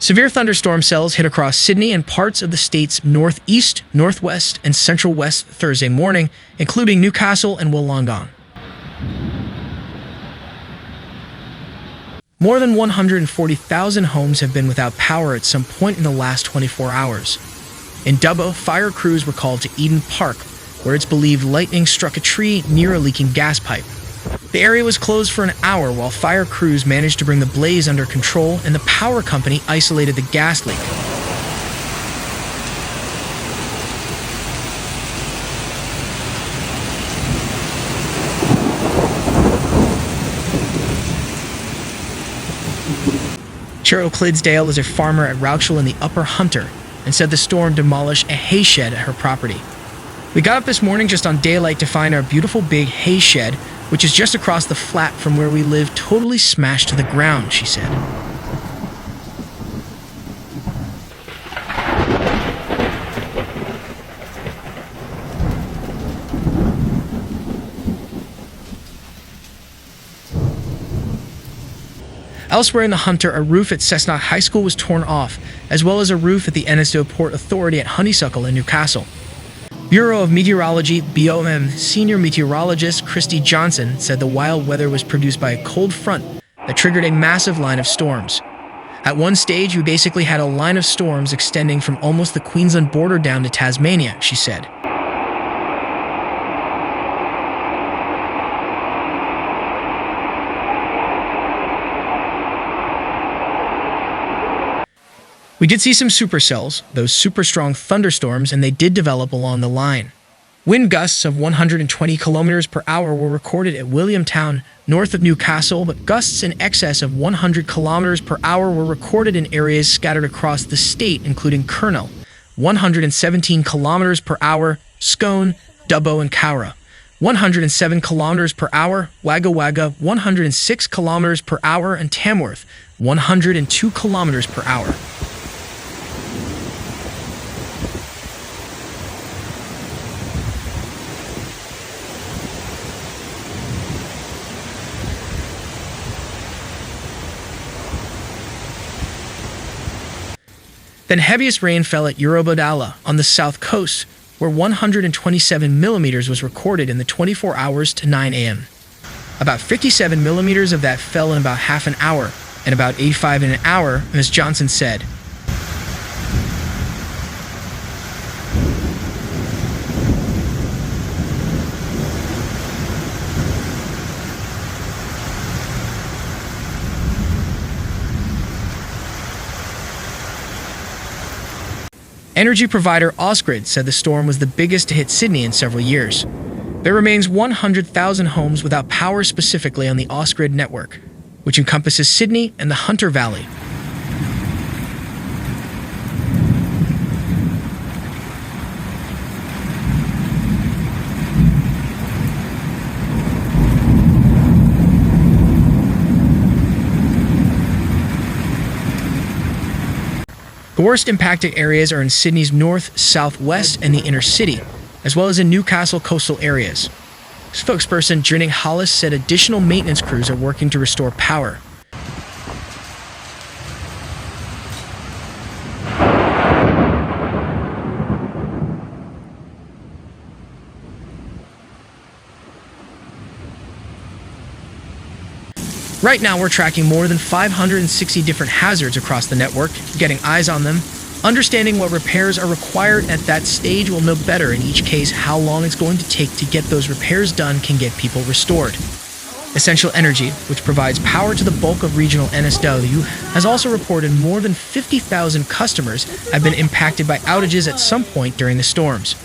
Severe thunderstorm cells hit across Sydney and parts of the state's northeast, northwest, and central west Thursday morning, including Newcastle and Wollongong. More than 140,000 homes have been without power at some point in the last 24 hours. In Dubbo, fire crews were called to Eden Park, where it's believed lightning struck a tree near a leaking gas pipe. The area was closed for an hour while fire crews managed to bring the blaze under control and the power company isolated the gas leak. Cheryl Clydesdale is a farmer at Rauchel in the Upper Hunter and said the storm demolished a hay shed at her property. "We got up this morning just on daylight to find our beautiful big hay shed, which is just across the flat from where we live, totally smashed to the ground," she said. Elsewhere in the Hunter, a roof at Cessnock High School was torn off, as well as a roof at the NSW Port Authority at Honeysuckle in Newcastle. Bureau of Meteorology (BOM) senior meteorologist Christy Johnson said the wild weather was produced by a cold front that triggered a massive line of storms. At one stage, we basically had a line of storms extending from almost the Queensland border down to Tasmania, she said. We did see some supercells, those super strong thunderstorms, and they did develop along the line. Wind gusts of 120 kilometers per hour were recorded at Williamtown, north of Newcastle, but gusts in excess of 100 kilometers per hour were recorded in areas scattered across the state, including Kurnell, 117 kilometers per hour, Scone, Dubbo, and Cowra, 107 kilometers per hour, Wagga Wagga, 106 kilometers per hour, and Tamworth, 102 kilometers per hour. Then heaviest rain fell at Eurobodala on the south coast, where 127 millimeters was recorded in the 24 hours to 9 a.m. About 57 millimeters of that fell in about half an hour, and about 85 in an hour, Ms. Johnson said. Energy provider Ausgrid said the storm was the biggest to hit Sydney in several years. There remains 100,000 homes without power specifically on the Ausgrid network, which encompasses Sydney and the Hunter Valley. The worst impacted areas are in Sydney's north, southwest, and the inner city, as well as in Newcastle coastal areas. Spokesperson Qiantang River said additional maintenance crews are working to restore power. Right now, we're tracking more than 560 different hazards across the network, getting eyes on them. Understanding what repairs are required at that stage will know better in each case how long it's going to take to get those repairs done can get people restored. Essential Energy, which provides power to the bulk of regional NSW, has also reported more than 50,000 customers have been impacted by outages at some point during the storms.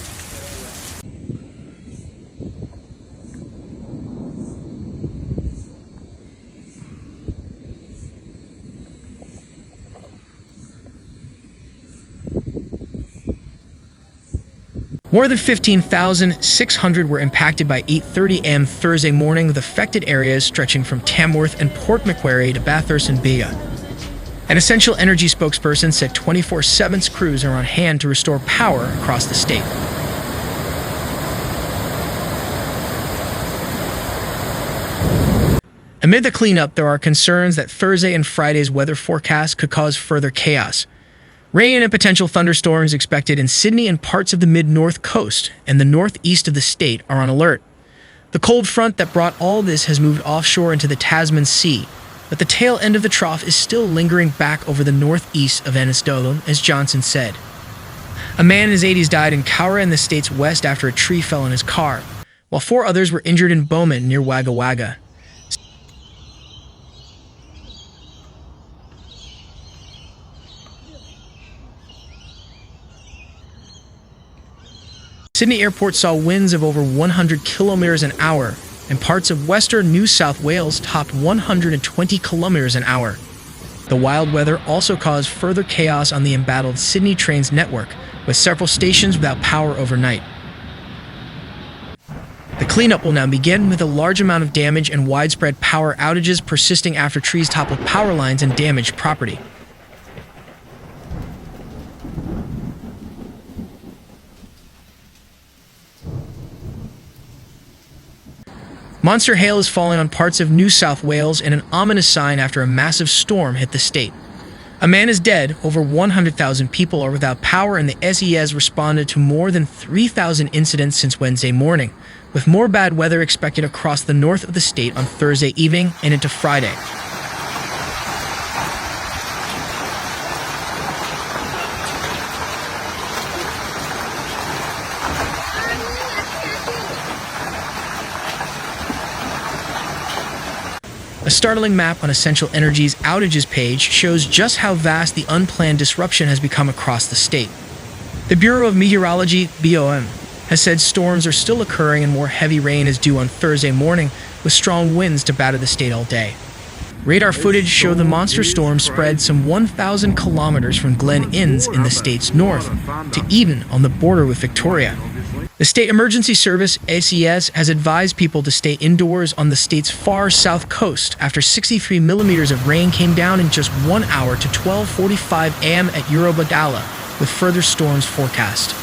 More than 15,600 were impacted by 8:30 a.m. Thursday morning, with affected areas stretching from Tamworth and Port Macquarie to Bathurst and Bega. An Essential Energy spokesperson said 24/7 crews are on hand to restore power across the state. Amid the cleanup, there are concerns that Thursday and Friday's weather forecast could cause further chaos. Rain and potential thunderstorms expected in Sydney and parts of the mid-north coast and the northeast of the state are on alert. The cold front that brought all this has moved offshore into the Tasman Sea, but the tail end of the trough is still lingering back over the northeast of NSW, as Johnson said. A man in his 80s died in Cowra in the state's west after a tree fell on his car, while 4 others were injured in Bowman near Wagga Wagga. Sydney Airport saw winds of over 100 kilometers an hour, and parts of western New South Wales topped 120 kilometers an hour. The wild weather also caused further chaos on the embattled Sydney Trains network, with several stations without power overnight. The cleanup will now begin, with a large amount of damage and widespread power outages persisting after trees toppled power lines and damaged property. Monster hail is falling on parts of New South Wales in an ominous sign after a massive storm hit the state. A man is dead, over 100,000 people are without power, and the SES responded to more than 3,000 incidents since Wednesday morning, with more bad weather expected across the north of the state on Thursday evening and into Friday. A startling map on Essential Energy's outages page shows just how vast the unplanned disruption has become across the state. The Bureau of Meteorology, BOM, has said storms are still occurring and more heavy rain is due on Thursday morning, with strong winds to batter the state all day. Radar footage showed the monster storm spread some 1,000 kilometers from Glen Innes in the state's north to Eden on the border with Victoria. The State Emergency Service, ACS, has advised people to stay indoors on the state's far south coast after 63 millimeters of rain came down in just 1 hour to 12:45 a.m. at Eurobagala, with further storms forecast.